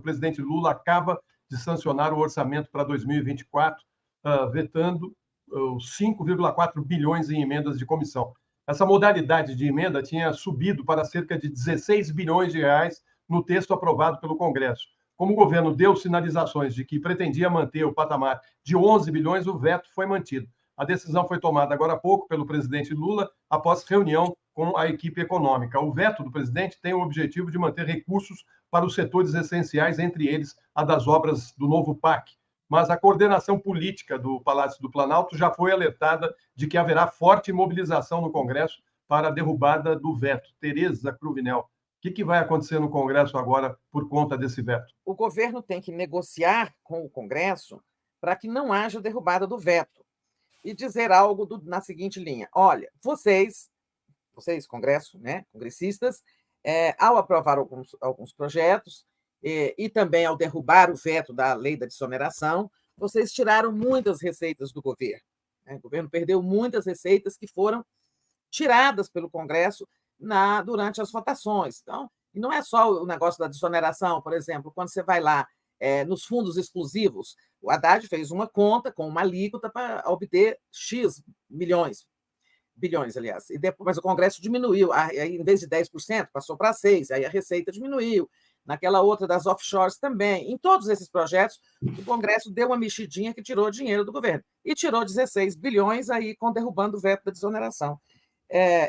o presidente Lula acaba de sancionar o orçamento para 2024, vetando os 5,4 bilhões em emendas de comissão. Essa modalidade de emenda tinha subido para cerca de 16 bilhões de reais no texto aprovado pelo Congresso. Como o governo deu sinalizações de que pretendia manter o patamar de 11 bilhões, o veto foi mantido. A decisão foi tomada agora há pouco pelo presidente Lula, após reunião com a equipe econômica. O veto do presidente tem o objetivo de manter recursos para os setores essenciais, entre eles a das obras do novo PAC. Mas a coordenação política do Palácio do Planalto já foi alertada de que haverá forte mobilização no Congresso para a derrubada do veto. Tereza Cruvinel, o que vai acontecer no Congresso agora por conta desse veto? O governo tem que negociar com o Congresso para que não haja derrubada do veto e dizer algo na seguinte linha: olha, vocês Congresso, né, congressistas, ao aprovar alguns projetos e também ao derrubar o veto da lei da desoneração, vocês tiraram muitas receitas do governo. Né? O governo perdeu muitas receitas que foram tiradas pelo Congresso durante as votações. Então, e não é só o negócio da desoneração, por exemplo, quando você vai lá nos fundos exclusivos, o Haddad fez uma conta com uma alíquota para obter X bilhões, aliás, mas o Congresso diminuiu, aí, em vez de 10%, passou para 6%, aí a receita diminuiu, naquela outra das offshores também. Em todos esses projetos, o Congresso deu uma mexidinha que tirou dinheiro do governo, e tirou 16 bilhões aí, derrubando o veto da desoneração.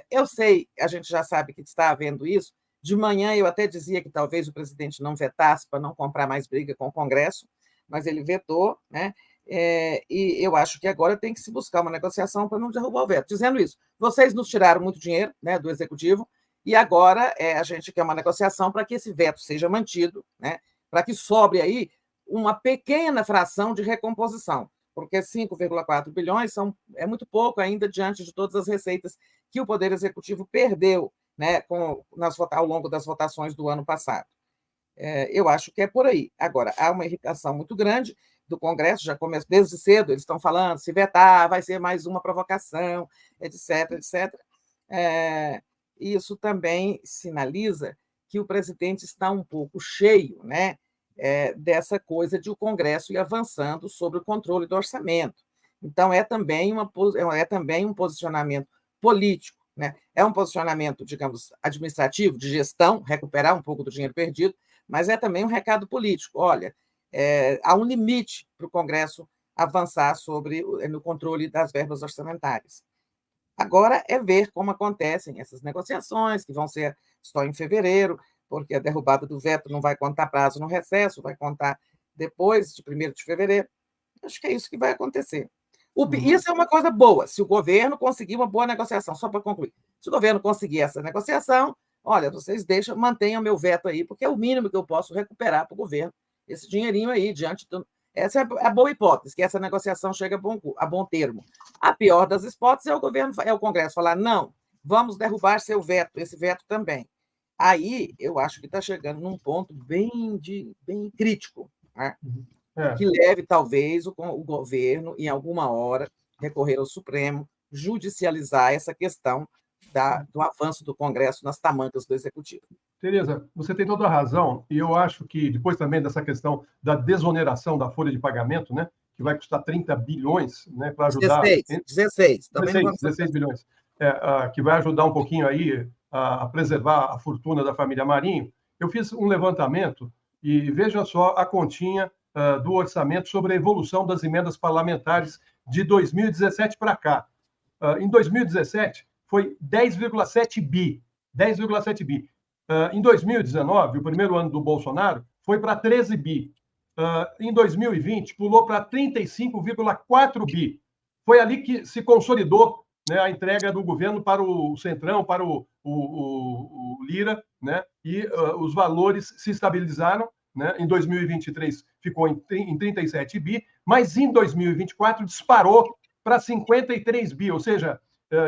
Eu sei, a gente já sabe que está havendo isso. De manhã eu até dizia que talvez o presidente não vetasse para não comprar mais briga com o Congresso, mas ele vetou, né? E eu acho que agora tem que se buscar uma negociação para não derrubar o veto. Dizendo isso, vocês nos tiraram muito dinheiro, né, do Executivo, e agora a gente quer uma negociação para que esse veto seja mantido, né, para que sobre aí uma pequena fração de recomposição, porque 5,4 bilhões é muito pouco ainda diante de todas as receitas que o Poder Executivo perdeu, né, ao longo das votações do ano passado. Eu acho que é por aí. Agora, há uma irritação muito grande do Congresso, já começa desde cedo, eles estão falando, se vetar, vai ser mais uma provocação, etc., etc. Isso também sinaliza que o presidente está um pouco cheio, né, dessa coisa de o Congresso ir avançando sobre o controle do orçamento. Então, é também um posicionamento político, né? É um posicionamento, digamos, administrativo, de gestão, recuperar um pouco do dinheiro perdido, mas é também um recado político. Olha, há um limite para o Congresso avançar no controle das verbas orçamentárias. Agora é ver como acontecem essas negociações, que vão ser só em fevereiro, porque a derrubada do veto não vai contar prazo no recesso, vai contar depois de 1º de fevereiro. Acho que é isso que vai acontecer. Isso é uma coisa boa, se o governo conseguir uma boa negociação, só para concluir. Se o governo conseguir essa negociação, olha, vocês mantenham meu veto aí, porque é o mínimo que eu posso recuperar para o governo, esse dinheirinho aí, diante do... Essa é a boa hipótese, que essa negociação chegue a bom termo. A pior das hipóteses é o Congresso falar, não, vamos derrubar seu veto, esse veto também. Aí, eu acho que está chegando num ponto bem crítico, né? Que leve, talvez, o governo, em alguma hora, recorrer ao Supremo, judicializar essa questão do avanço do Congresso nas tamancas do Executivo. Tereza, você tem toda a razão, e eu acho que depois também dessa questão da desoneração da folha de pagamento, né, que vai custar 30 bilhões, né, para ajudar... 16 bilhões, que vai ajudar um pouquinho aí a preservar a fortuna da família Marinho. Eu fiz um levantamento e veja só a continha do orçamento sobre a evolução das emendas parlamentares de 2017 para cá. Em 2017, foi 10,7 bi. 10,7 bi. Em 2019, o primeiro ano do Bolsonaro, foi para 13 bi. Em 2020, pulou para 35,4 bi. Foi ali que se consolidou, né, a entrega do governo para o Centrão, para o Lira, né, e os valores se estabilizaram. Né? Em 2023 ficou em 37 bi, mas em 2024 disparou para 53 bi, ou seja,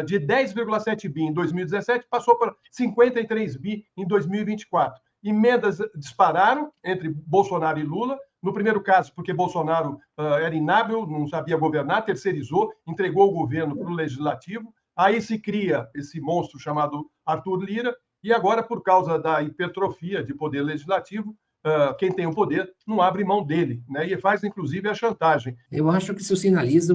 de 10,7 bi em 2017 passou para 53 bi em 2024. Emendas dispararam entre Bolsonaro e Lula. No primeiro caso, porque Bolsonaro era inábil, não sabia governar, terceirizou, entregou o governo para o Legislativo. Aí se cria esse monstro chamado Arthur Lira, e agora, por causa da hipertrofia de poder legislativo, quem tem o poder não abre mão dele, né? E faz, inclusive, a chantagem. Eu acho que isso sinaliza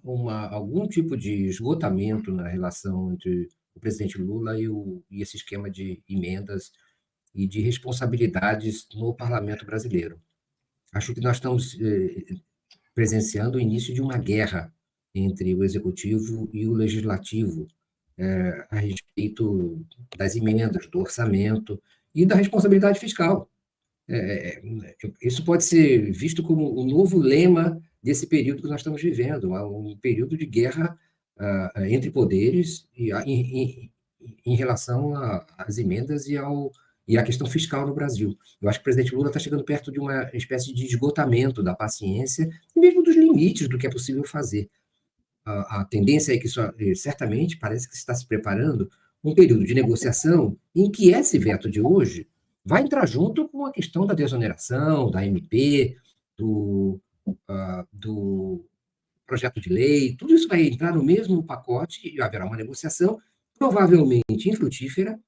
algum tipo de esgotamento na relação entre o presidente Lula e esse esquema de emendas e de responsabilidades no parlamento brasileiro. Acho que nós estamos presenciando o início de uma guerra entre o executivo e o legislativo a respeito das emendas, do orçamento e da responsabilidade fiscal. Isso pode ser visto como o novo lema desse período que nós estamos vivendo, um período de guerra entre poderes em relação às emendas e à questão fiscal no Brasil. Eu acho que o presidente Lula está chegando perto de uma espécie de esgotamento da paciência e mesmo dos limites do que é possível fazer. A tendência é que isso, certamente, parece que se está se preparando um período de negociação em que esse veto de hoje vai entrar junto com a questão da desoneração, da MP, do projeto de lei, tudo isso vai entrar no mesmo pacote e haverá uma negociação, provavelmente infrutífera,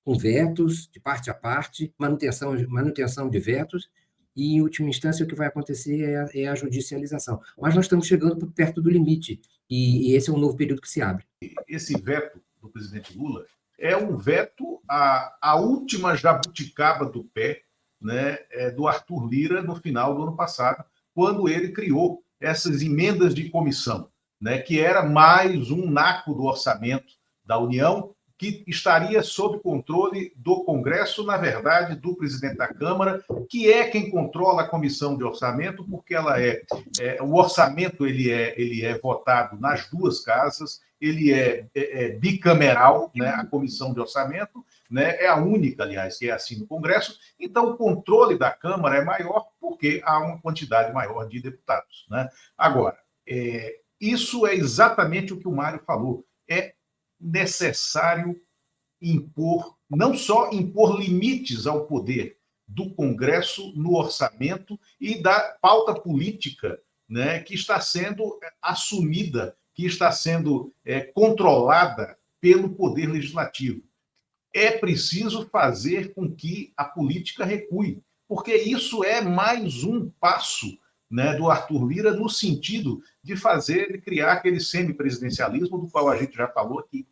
com vetos de parte a parte, manutenção de vetos, e, em última instância, o que vai acontecer é a judicialização. Mas nós estamos chegando perto do limite, e esse é um novo período que se abre. Esse veto do presidente Lula é um veto à última jabuticaba do pé, né, do Arthur Lira no final do ano passado, quando ele criou essas emendas de comissão, né, que era mais um naco do orçamento da União, que estaria sob controle do Congresso, na verdade, do presidente da Câmara, que é quem controla a comissão de orçamento, porque ela o orçamento ele é votado nas duas casas, ele é bicameral, né, a comissão de orçamento, né, é a única, aliás, que é assim no Congresso, então o controle da Câmara é maior porque há uma quantidade maior de deputados, né? Agora, isso é exatamente o que o Mário falou, é necessário impor, não só impor limites ao poder do Congresso no orçamento e da pauta política, né, que está sendo assumida, que está sendo controlada pelo Poder Legislativo. É preciso fazer com que a política recue, porque isso é mais um passo, né, do Arthur Lira no sentido de criar aquele semipresidencialismo do qual a gente já falou aqui.